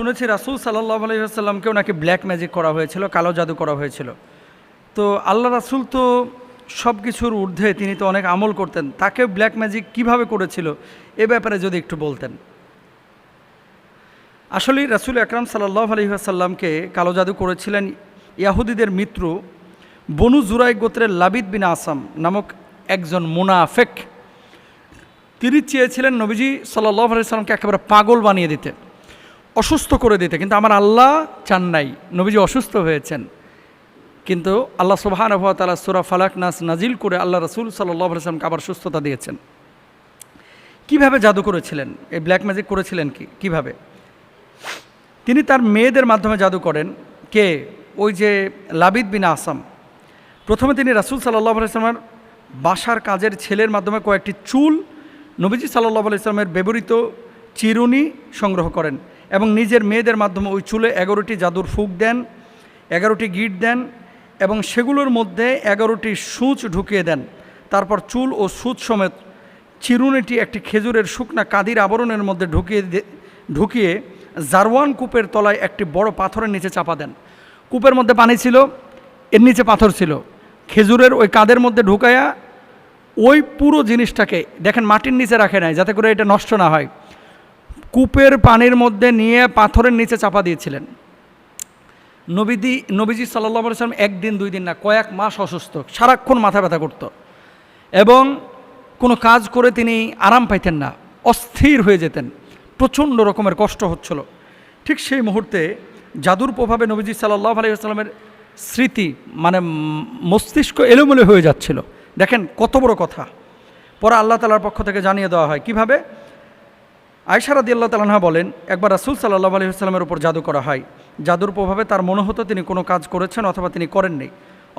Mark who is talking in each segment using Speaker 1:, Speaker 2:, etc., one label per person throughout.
Speaker 1: শুনেছি রাসূল সাল্লাল্লাহু আলাইহি ওয়াসাল্লামকেও নাকি ব্ল্যাক ম্যাজিক করা হয়েছিল, কালো জাদু করা হয়েছিল। তো আল্লাহ রাসূল তো সব কিছুর ঊর্ধ্বে, তিনি তো অনেক আমল করতেন, তাকে ব্ল্যাক ম্যাজিক কিভাবে করেছিল এ ব্যাপারে যদি একটু বলতেন। আসলে রাসূল আকরাম সাল্লাল্লাহু আলাইহি ওয়াসাল্লামকে কালো জাদু করেছিলেন ইয়াহুদীদের মিত্র বনু জুরাইক গোত্রের লাবিদ বিন আসাম নামক একজন মুনাফেক। তিনি চেয়েছিলেন নবীজি সাল্লাল্লাহু আলাইহি ওয়াসাল্লামকে একেবারে পাগল বানিয়ে দিতে, অসুস্থ করে দিতে, কিন্তু আমার আল্লাহ চান নাই, নবীজি অসুস্থ হয়েছেন। কিন্তু আল্লাহ সুবহানাহু ওয়া তাআলা সূরা ফালাক নাস নাজিল করে আল্লাহ রাসূল সাল্লাল্লাহু আলাইহি ওয়াসাল্লামকে আবার সুস্থতা দিয়েছেন। কিভাবে জাদু করেছিলেন, এই ব্ল্যাক ম্যাজিক করেছিলেন কিভাবে? তিনি তার মেয়েদের মাধ্যমে জাদু করেন। কে? ওই যে লাবিদ বিন আসাম। প্রথমে তিনি রাসূল সাল্লাল্লাহু আলাইহি ওয়াসাল্লামের বাসার কাজের ছেলের মাধ্যমে কয়েকটি চুল, নবীজি সাল্লাল্লাহু আলাইহি ওয়াসাল্লামের ব্যবহৃত চিরুনি সংগ্রহ করেন এবং নিজের মেয়েদের মাধ্যমে ওই চুলে 11টি জাদুর ফুঁক দেন, 11টি গিট দেন এবং সেগুলোর মধ্যে 11টি সূচ ঢুকিয়ে দেন। তারপর চুল ও সূচ সমেত চিরুনিটি একটি খেজুরের শুকনা কাদির আবরণের মধ্যে ঢুকিয়ে জারওয়ান কূপের তলায় একটি বড় পাথরের নিচে চাপা দেন। কূপের মধ্যে পানি ছিল, এর নিচে পাথর ছিল। খেজুরের ওই কাদের মধ্যে ঢুকায়া ওই পুরো জিনিসটাকে দেখেন মাটির নিচে রাখে নাই যাতে করে এটা নষ্ট না হয়, কূপের পানির মধ্যে নিয়ে পাথরের নিচে চাপা দিয়েছিলেন। নবীজি সাল্লাল্লাহু আলাইহি ওয়াসাল্লাম একদিন দুই দিন না, কয়েক মাস অসুস্থ, সারাক্ষণ মাথা ব্যথা করত এবং কোনো কাজ করে তিনি আরাম পাইতেন না, অস্থির হয়ে যেতেন, প্রচণ্ড রকমের কষ্ট হচ্ছিল। ঠিক সেই মুহূর্তে জাদুর প্রভাবে নবীজি সাল্লাল্লাহু আলাইহি ওয়াসাল্লামের স্মৃতি মানে মস্তিষ্ক এলোমেলো হয়ে যাচ্ছিল। দেখেন কত বড় কথা। পরে আল্লাহ তাআলার পক্ষ থেকে জানিয়ে দেওয়া হয় কিভাবে। আয়েশা রাদিয়াল্লাহু তাআলা আনহা বলেন, একবার রাসূল সাল্লাল্লাহু আলাইহি ওয়াসাল্লামের উপর জাদু করা হয়। জাদুর প্রভাবে তার মনে হতো তিনি কোনো কাজ করেছেন অথবা তিনি করেননি।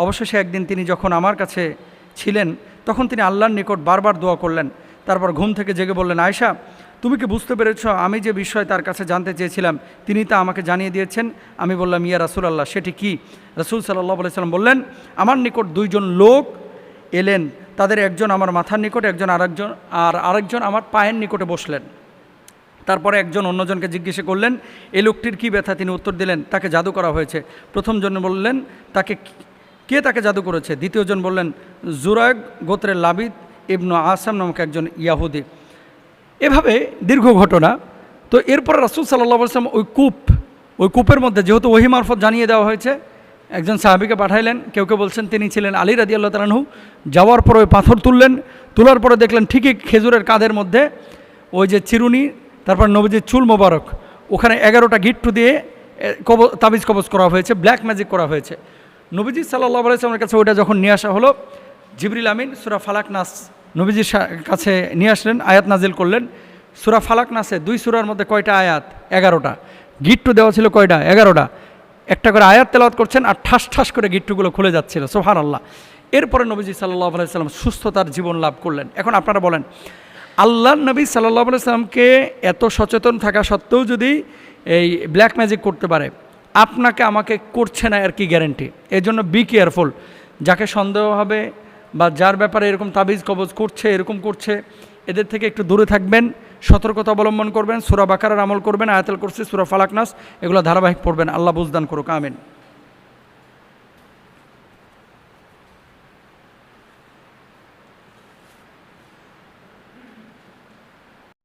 Speaker 1: অবশেষে একদিন তিনি যখন আমার কাছে ছিলেন তখন তিনি আল্লাহর নিকট বারবার দোয়া করলেন। তারপর ঘুম থেকে জেগে বললেন, আয়েশা তুমি কি বুঝতে পেরেছ আমি যে বিষয় তার কাছে জানতে চেয়েছিলাম তিনি তা আমাকে জানিয়ে দিয়েছেন? আমি বললাম, ইয়া রাসূলুল্লাহ, সেটি কি? রাসূল সাল্লাল্লাহু আলাইহি ওয়াসাল্লাম বললেন, আমার নিকট দুইজন লোক এলেন, তাদের একজন আমার মাথার নিকট আরেকজন আমার পায়ের নিকটে বসলেন। তারপরে একজন অন্যজনকে জিজ্ঞাসা করলেন, এই লোকটির কী ব্যথা? তিনি উত্তর দিলেন, তাকে জাদু করা হয়েছে। প্রথমজন বললেন, কে তাকে জাদু করেছে? দ্বিতীয়জন বললেন, জুরাইক গোত্রের লাবিদ ইবনু আসাম নামক একজন ইয়াহুদি। এভাবে দীর্ঘ ঘটনা। তো এরপর রাসূল সাল্লাল্লাহু আলাইহি ওয়াসাল্লাম ওই কূপের মধ্যে, যেহেতু ওহী মারফত জানিয়ে দেওয়া হয়েছে, একজন সাহাবীকে পাঠাইলেন। কেউ বলছেন তিনি ছিলেন আলী রাদিয়াল্লাহু তাআলা আনহু। যাওয়ার পরে ওই পাথর তোলার পরে দেখলেন ঠিকই খেজুরের কাদের মধ্যে ওই যে চিরুনি, তারপর নবীজির চুল মোবারক, ওখানে 11টা গিট্টু দিয়ে তাবিজ কবজ করা হয়েছে, ব্ল্যাক ম্যাজিক করা হয়েছে। নবীজি সাল্লাল্লাহু আলাইহি ওয়াসাল্লামের কাছে ওইটা যখন নিয়ে আসা হলো, জিবরিল আমিন সূরা ফালাক নাস নবীজির কাছে নিয়ে আসলেন, আয়াত নাজিল করলেন। সূরা ফালাক নাসে 2 সূরার মধ্যে কয়টা আয়াত? 11টা। গিট্টু দেওয়া ছিল কয়টা? 11টা। একটা করে আয়াত তেলাওয়াত করছেন আর ঠাস ঠাস করে গিট্টুগুলো খুলে যাচ্ছিল, সুবহানাল্লাহ। এরপরে নবীজি সাল্লাল্লাহু আলাইহি ওয়াসাল্লাম সুস্থতার জীবন লাভ করলেন। এখন আপনারা বলেন, আল্লাহর নবী সাল্লাল্লাহু আলাইহি ওয়াসাল্লামকে এত সচেতন থাকা সত্ত্বেও যদি এই ব্ল্যাক ম্যাজিক করতে পারে, আপনাকে আমাকে করছে না আর কি গ্যারেন্টি? এই জন্য বি কেয়ারফুল। যাকে সন্দেহ হবে বা যার ব্যাপারে এরকম তাবিজ কবজ করছে, এরকম করছে, এদের থেকে একটু দূরে থাকবেন, সতর্কতা অবলম্বন করবেন, সূরা বাকারার আমল করবেন, আয়াতুল কুরসি, সূরা ফালাক নাস এগুলো ধারাবাহিক পড়বেন। আল্লাহ বুঝদান করুক, আমিন।